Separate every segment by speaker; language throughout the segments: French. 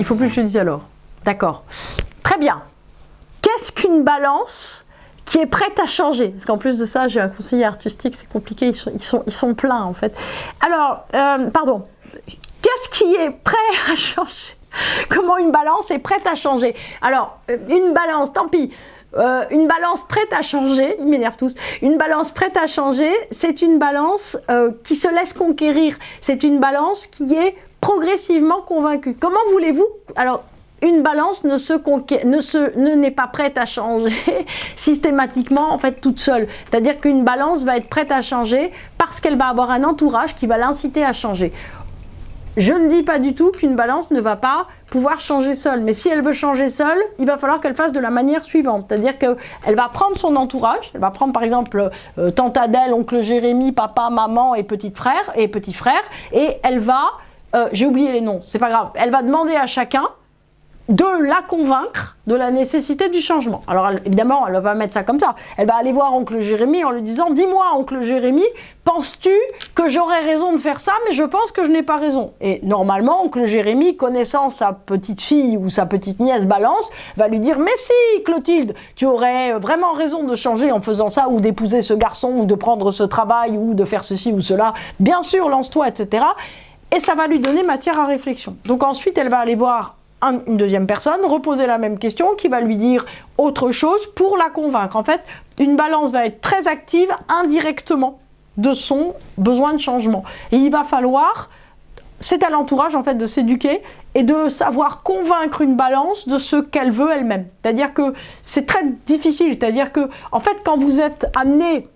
Speaker 1: Il faut plus que je dise alors. D'accord. Très bien. Qu'est-ce qu'une balance qui est prête à changer? Parce qu'en plus de ça, j'ai un conseiller artistique, c'est compliqué, ils sont pleins en fait. Alors, pardon. Qu'est-ce qui est prêt à changer? Comment une balance est prête à changer? Alors, une balance, tant pis. Une balance prête à changer, ils m'énervent tous, une balance prête à changer, c'est une balance qui se laisse conquérir, c'est une balance qui est progressivement convaincue. Comment voulez-vous? Alors, une balance n'est pas prête à changer systématiquement, en fait, toute seule. C'est-à-dire qu'une balance va être prête à changer parce qu'elle va avoir un entourage qui va l'inciter à changer. Je ne dis pas du tout qu'une balance ne va pas pouvoir changer seule, mais si elle veut changer seule, il va falloir qu'elle fasse de la manière suivante, c'est-à-dire qu'elle va prendre son entourage, elle va prendre par exemple tante Adèle, oncle Jérémy, papa, maman et petit frère, et elle va, j'ai oublié les noms, c'est pas grave, elle va demander à chacun de la convaincre de la nécessité du changement. Alors évidemment, elle ne va pas mettre ça comme ça. Elle va aller voir oncle Jérémy en lui disant « Dis-moi, oncle Jérémy, penses-tu que j'aurais raison de faire ça, mais je pense que je n'ai pas raison ?» Et normalement, oncle Jérémy, connaissant sa petite fille ou sa petite nièce balance, va lui dire « Mais si, Clotilde, tu aurais vraiment raison de changer en faisant ça, ou d'épouser ce garçon, ou de prendre ce travail, ou de faire ceci ou cela. Bien sûr, lance-toi, etc. » Et ça va lui donner matière à réflexion. Donc ensuite, elle va aller voir une deuxième personne, reposer la même question, qui va lui dire autre chose pour la convaincre. En fait, une balance va être très active indirectement de son besoin de changement. Et il va falloir, c'est à l'entourage en fait de s'éduquer et de savoir convaincre une balance de ce qu'elle veut elle-même. C'est-à-dire que c'est très difficile. C'est-à-dire que, en fait, quand vous êtes amené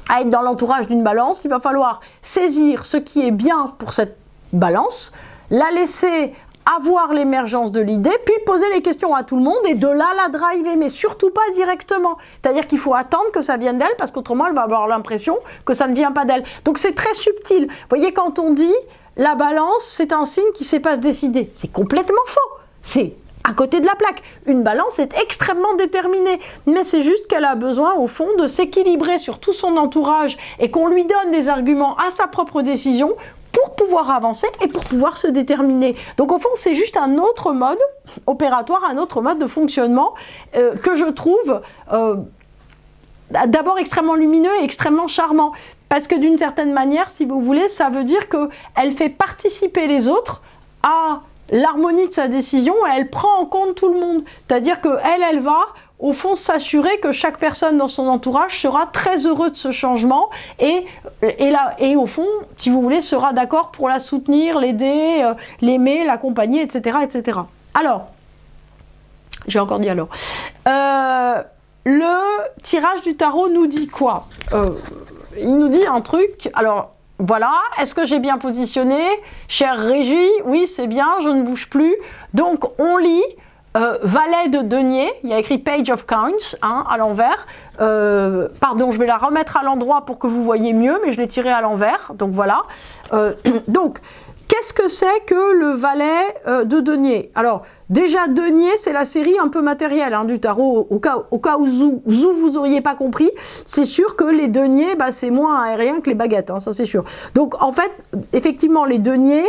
Speaker 1: à être dans l'entourage d'une balance, il va falloir saisir ce qui est bien pour cette balance, la laisser avoir l'émergence de l'idée, puis poser les questions à tout le monde et de là la driver, mais surtout pas directement. C'est-à-dire qu'il faut attendre que ça vienne d'elle, parce qu'autrement elle va avoir l'impression que ça ne vient pas d'elle. Donc c'est très subtil. Vous voyez, quand on dit la balance, c'est un signe qui ne sait pas se décider, c'est complètement faux. C'est à côté de la plaque. Une balance est extrêmement déterminée, mais c'est juste qu'elle a besoin, au fond, de s'équilibrer sur tout son entourage et qu'on lui donne des arguments à sa propre décision pour pouvoir avancer et pour pouvoir se déterminer. Donc au fond, c'est juste un autre mode opératoire, un autre mode de fonctionnement que je trouve d'abord extrêmement lumineux et extrêmement charmant. Parce que d'une certaine manière, si vous voulez, ça veut dire qu'elle fait participer les autres à l'harmonie de sa décision et elle prend en compte tout le monde. C'est-à-dire qu'elle va au fond s'assurer que chaque personne dans son entourage sera très heureux de ce changement et au fond, si vous voulez, sera d'accord pour la soutenir, l'aider, l'aimer, l'accompagner, etc., etc. Alors, j'ai encore dit alors. Le tirage du tarot nous dit quoi? Il nous dit un truc, alors voilà, est-ce que j'ai bien positionné? Chère Régie, oui c'est bien, je ne bouge plus. Donc on lit Valet de denier, il y a écrit Page of Coins hein, à l'envers. Pardon, je vais la remettre à l'endroit pour que vous voyez mieux, mais je l'ai tirée à l'envers, donc voilà. Donc, qu'est-ce que c'est que le Valet de denier? Alors, déjà, denier, c'est la série un peu matérielle hein, du tarot, au cas où vous n'auriez pas compris. C'est sûr que les deniers, bah, c'est moins aérien que les baguettes, hein, ça c'est sûr. Donc, en fait, effectivement, les deniers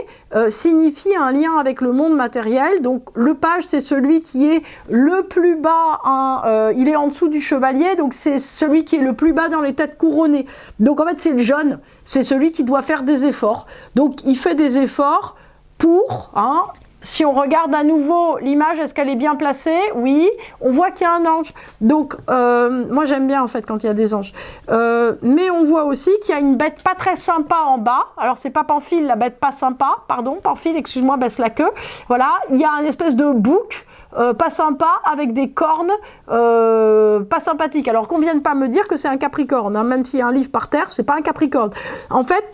Speaker 1: signifient un lien avec le monde matériel. Donc, le page, c'est celui qui est le plus bas, hein, il est en dessous du chevalier, donc c'est celui qui est le plus bas dans les têtes couronnées. Donc, en fait, c'est le jeune, c'est celui qui doit faire des efforts. Donc, il fait des efforts pour... Hein, si on regarde à nouveau l'image, est-ce qu'elle est bien placée? Oui, on voit qu'il y a un ange. Donc, moi j'aime bien en fait quand il y a des anges. Mais on voit aussi qu'il y a une bête pas très sympa en bas. Alors, c'est pas Pamphile, la bête pas sympa. Pardon, Pamphile, excuse-moi, baisse la queue. Voilà, il y a une espèce de bouc pas sympa avec des cornes pas sympathiques. Alors qu'on vienne pas me dire que c'est un capricorne. Hein, même s'il y a un livre par terre, c'est pas un capricorne. En fait,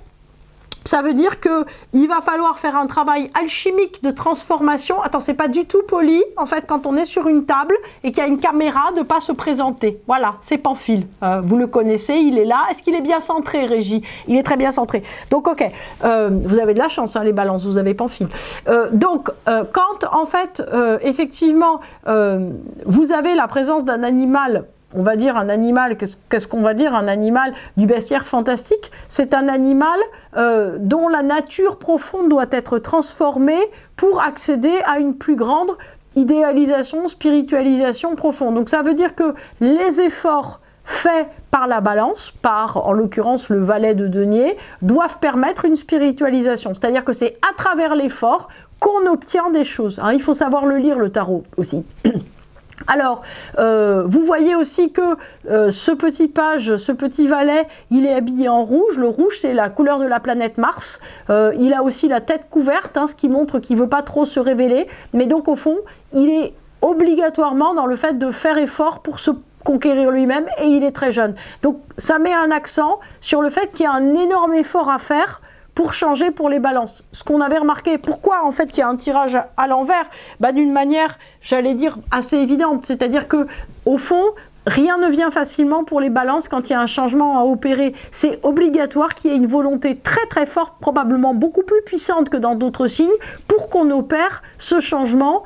Speaker 1: ça veut dire qu'il va falloir faire un travail alchimique de transformation. Attends, c'est pas du tout poli, en fait, quand on est sur une table et qu'il y a une caméra, de pas se présenter. Voilà, c'est Pamphile. Vous le connaissez, il est là. Est-ce qu'il est bien centré, Régie? Il est très bien centré. Donc, ok, vous avez de la chance, hein, les balances, vous avez Pamphile. Donc, quand, en fait, effectivement, vous avez la présence d'un animal on va dire un animal, qu'est-ce qu'on va dire, un animal du bestiaire fantastique, c'est un animal dont la nature profonde doit être transformée pour accéder à une plus grande idéalisation, spiritualisation profonde. Donc ça veut dire que les efforts faits par la balance, par en l'occurrence le valet de denier, doivent permettre une spiritualisation. C'est-à-dire que c'est à travers l'effort qu'on obtient des choses. Hein, il faut savoir le lire, le tarot aussi. Alors, vous voyez aussi que ce petit page, ce petit valet, il est habillé en rouge. Le rouge, c'est la couleur de la planète Mars. Il a aussi la tête couverte, hein, ce qui montre qu'il ne veut pas trop se révéler. Mais donc, au fond, il est obligatoirement dans le fait de faire effort pour se conquérir lui-même, et il est très jeune. Donc, ça met un accent sur le fait qu'il y a un énorme effort à faire pour changer pour les balances. Ce qu'on avait remarqué, pourquoi en fait il y a un tirage à l'envers, d'une manière, j'allais dire, assez évidente, c'est-à-dire que au fond, rien ne vient facilement pour les balances quand il y a un changement à opérer. C'est obligatoire qu'il y ait une volonté très très forte, probablement beaucoup plus puissante que dans d'autres signes, pour qu'on opère ce changement.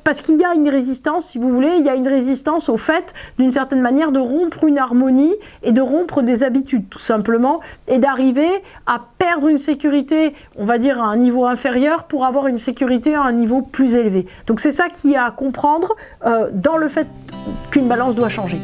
Speaker 1: Parce qu'il y a une résistance, si vous voulez, il y a une résistance au fait, d'une certaine manière, de rompre une harmonie et de rompre des habitudes, tout simplement, et d'arriver à perdre une sécurité, on va dire, à un niveau inférieur pour avoir une sécurité à un niveau plus élevé. Donc c'est ça qu'il y a à comprendre dans le fait qu'une balance doit changer.